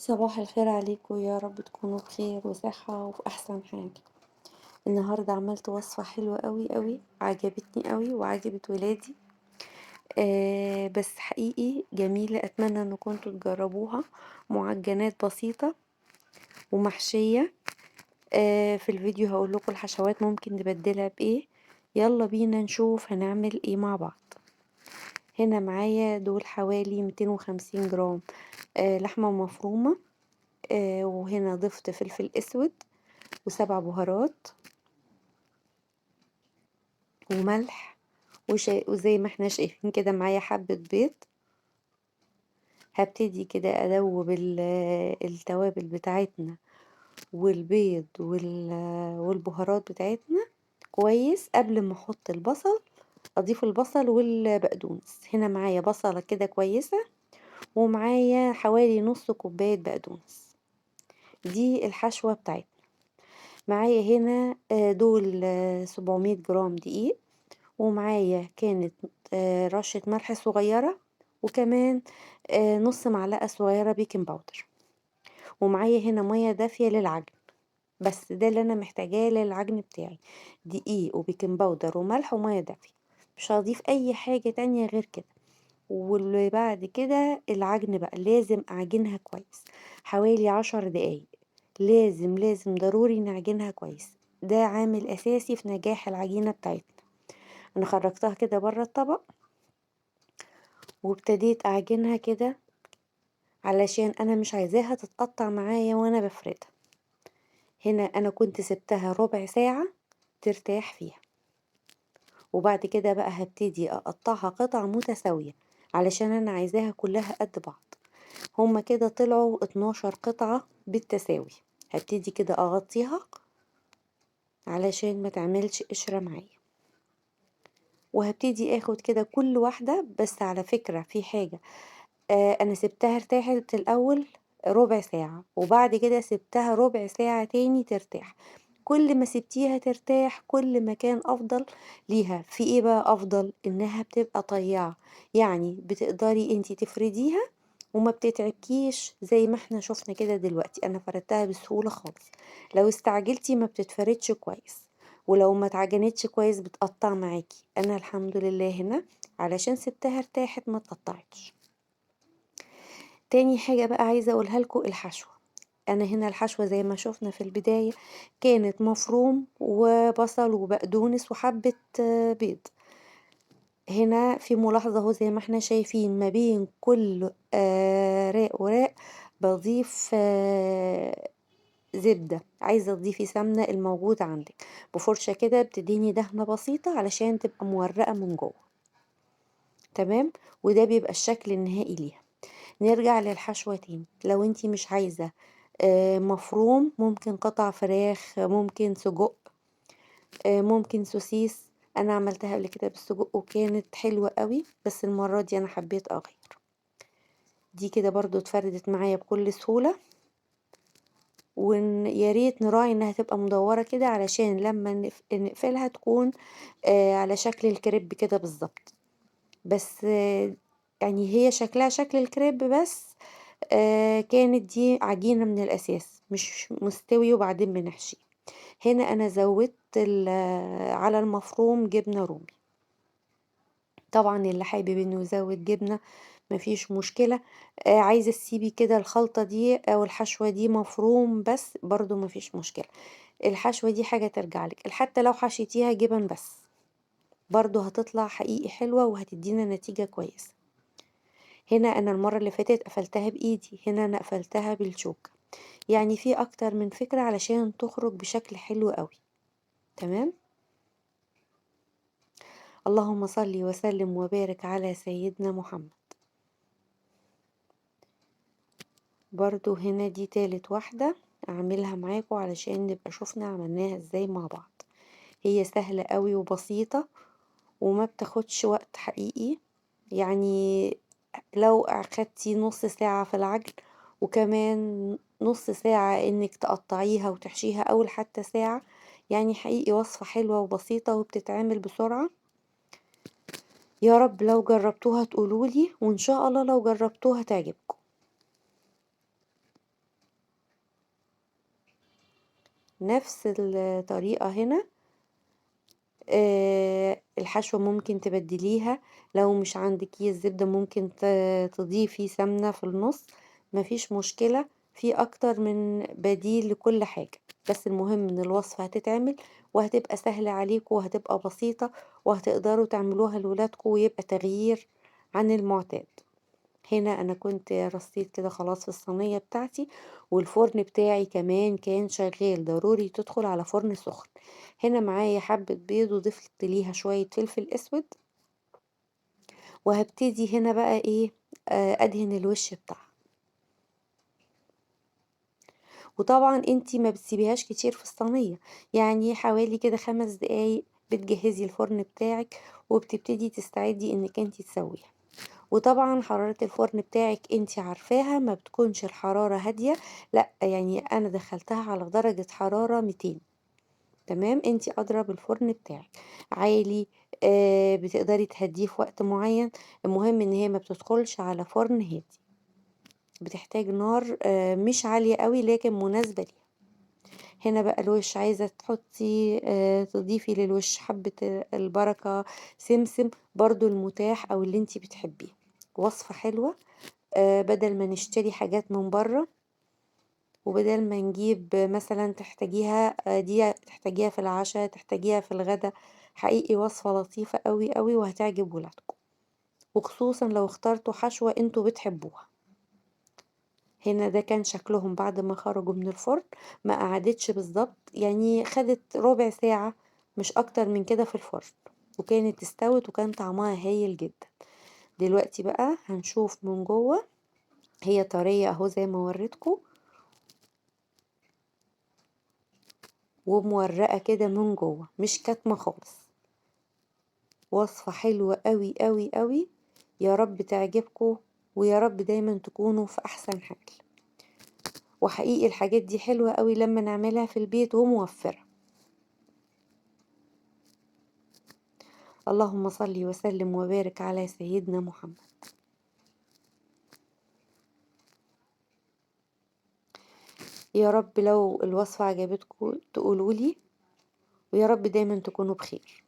صباح الخير عليكم، يا رب تكونوا بخير وصحة وفي أحسن حال. النهاردة عملت وصفة حلوة قوي قوي، عجبتني قوي وعجبت ولادي. بس حقيقي جميلة، أتمنى أن كنتوا تجربوها. معجنات بسيطة ومحشية. في الفيديو هقول لكم الحشوات ممكن نبدلها بإيه. يلا بينا نشوف هنعمل إيه مع بعض. هنا معايا دول حوالي 250 جرام لحمة مفرومة. وهنا ضفت فلفل أسود وسبع بهارات وملح وزي ما احنا شايفين كده معايا حبة بيض. هبتدي كده ادوب التوابل بتاعتنا والبيض والبهارات بتاعتنا كويس قبل ما احط البصل. اضيف البصل والبقدونس. هنا معايا بصلة كده كويسة، ومعايا حوالي نص كوباية بقدونس. دي الحشوة بتاعتنا. معايا هنا دول 700 جرام دقيق، ومعايا كانت رشة ملح صغيرة، وكمان نص معلقة صغيرة بيكنج باودر. ومعايا هنا مية دافية للعجن. بس ده اللي انا محتاجاه للعجن بتاعي، دقيق وبيكنج باودر وملح ومية دافية. مش هضيف اي حاجة تانية غير كده. واللي بعد كده العجن بقى لازم اعجنها كويس حوالي 10 دقايق. لازم لازم ضروري نعجنها كويس. ده عامل اساسي في نجاح العجينة بتاعتنا. انا خرجتها كده بره الطبق، وابتديت اعجنها كده علشان انا مش عايزاها تتقطع معايا وانا بفردها. هنا انا كنت سبتها ربع ساعة ترتاح فيها، وبعد كده بقى هبتدي اقطعها قطع متساوية علشان انا عايزاها كلها قد بعض. هما كده طلعوا 12 قطعة بالتساوي. هبتدي كده اغطيها علشان ما تعملش قشرة معايا، وهبتدي اخد كده كل واحدة. بس على فكرة في حاجة، انا سبتها ارتاحت الاول ربع ساعة، وبعد كده سبتها ربع ساعة تاني ترتاح. كل ما سبتيها ترتاح كل ما كان افضل ليها. في ايه بقى افضل؟ انها بتبقى طيعة، يعني بتقدري انتي تفرديها وما بتتعبكيش زي ما احنا شفنا كده دلوقتي. انا فردتها بسهولة خالص. لو استعجلتي ما بتتفردش كويس، ولو ما اتعجنتش كويس بتقطع معاكي. انا الحمد لله هنا علشان سبتها ارتاحت ما اتقطعتش. تاني حاجة بقى عايزة اقولها لكم، الحشوة. انا هنا الحشوة زي ما شفنا في البداية كانت مفروم وبصل وبقدونس وحبة بيض. هنا في ملاحظة اهو زي ما احنا شايفين ما بين كل راق وراق بضيف زبدة. عايزة تضيفي سمنة الموجود عندك. بفرشة كده بتديني دهنة بسيطة علشان تبقى مورقة من جوه. تمام. وده بيبقى الشكل النهائي ليها. نرجع للحشوة تاني. لو انتي مش عايزة مفروم، ممكن قطع فراخ، ممكن سجق، ممكن سوسيس. انا عملتها قبل كده بالسجق وكانت حلوة قوي، بس المرة دي انا حبيت اغير. دي كده برضو اتفردت معايا بكل سهولة. ويا ريت نراعي انها تبقى مدورة كده علشان لما نقفلها تكون على شكل الكريب كده بالظبط. بس يعني هي شكلها شكل الكريب، بس كانت دي عجينة من الأساس مش مستوي وبعدين بنحشي. هنا أنا زودت على المفروم جبنة رومي. طبعا اللي حابب انه يزود جبنة مفيش مشكلة. عايزة تسيبي كده الخلطة دي أو الحشوة دي مفروم بس برضو مفيش مشكلة. الحشوة دي حاجة ترجعلك. حتى لو حشيتيها جبن بس برضو هتطلع حقيقي حلوة وهتدينا نتيجة كويسة. هنا انا المرة اللي فاتت قفلتها بايدي، هنا انا قفلتها بالشوكة. يعني في اكتر من فكرة علشان تخرج بشكل حلو قوي. تمام. اللهم صل وسلم وبارك على سيدنا محمد. برضو هنا دي تالت واحدة اعملها معاكم علشان نبقى شوفنا عملناها ازاي مع بعض. هي سهلة قوي وبسيطة وما بتاخدش وقت حقيقي. يعني لو اخدتي نص ساعة في العجن، وكمان نص ساعة انك تقطعيها وتحشيها، اول حتى ساعة. يعني حقيقي وصفة حلوة وبسيطة وبتتعمل بسرعة. يا رب لو جربتوها تقولولي، وان شاء الله لو جربتوها تعجبكم. نفس الطريقة هنا. الحشوة ممكن تبدليها، لو مش عندك كيس زبدة ممكن تضيفي سمنة في النص، مفيش مشكلة، في أكتر من بديل لكل حاجة. بس المهم إن الوصفة هتتعمل وهتبقى سهلة عليكم وهتبقى بسيطة، وهتقدروا تعملوها لولادكم ويبقى تغيير عن المعتاد. هنا أنا كنت رصيت كده خلاص في الصينية بتاعتي، والفرن بتاعي كمان كان شغال، ضروري تدخل على فرن سخن. هنا معايا حبة بيض وضفت ليها شوية فلفل أسود، وهبتدي هنا بقى ايه، أدهن الوش بتاعها. وطبعا انتي ما بتسيبيهاش كتير في الصينية، يعني حوالي كده 5 دقايق بتجهزي الفرن بتاعك، وبتبتدي تستعدي انك انتي تسويها. وطبعا حرارة الفرن بتاعك انتي عارفاها، ما بتكونش الحرارة هادية، لا يعني انا دخلتها على درجة حرارة 200. تمام، انتي ادرى بالفرن بتاعك، عالي، بتقدري تهديه في وقت معين. المهم ان هي ما بتدخلش على فرن هادي، بتحتاج نار مش عالية قوي لكن مناسبة ليها. هنا بقى الوش عايزة تحطي تضيفي للوش حبة البركة، سمسم، برضو المتاح او اللي انتي بتحبيه. وصفة حلوة، بدل ما نشتري حاجات من بره، وبدل ما نجيب مثلا تحتاجيها دي تحتاجيها في العشاء، تحتاجيها في الغدا. حقيقي وصفة لطيفة قوي قوي وهتعجب ولادكم، وخصوصا لو اخترتوا حشوة انتوا بتحبوها. هنا ده كان شكلهم بعد ما خرجوا من الفرن، ما قعدتش بالظبط، يعني خدت ربع ساعة مش اكتر من كده في الفرن، وكانت استوت وكان طعمها هايل جدا. دلوقتي بقى هنشوف من جوه، هي طرية اهو زي ما وريتكم، ومورقة كده من جوه، مش كاتمة خالص. وصفة حلوة قوي قوي قوي، يا رب تعجبكم، ويا رب دايما تكونوا في احسن حال. وحقيقي الحاجات دي حلوة قوي لما نعملها في البيت وموفرة. اللهم صل وسلم وبارك على سيدنا محمد. يا رب لو الوصفة عجبتكم تقولولي، ويا رب دايما تكونوا بخير.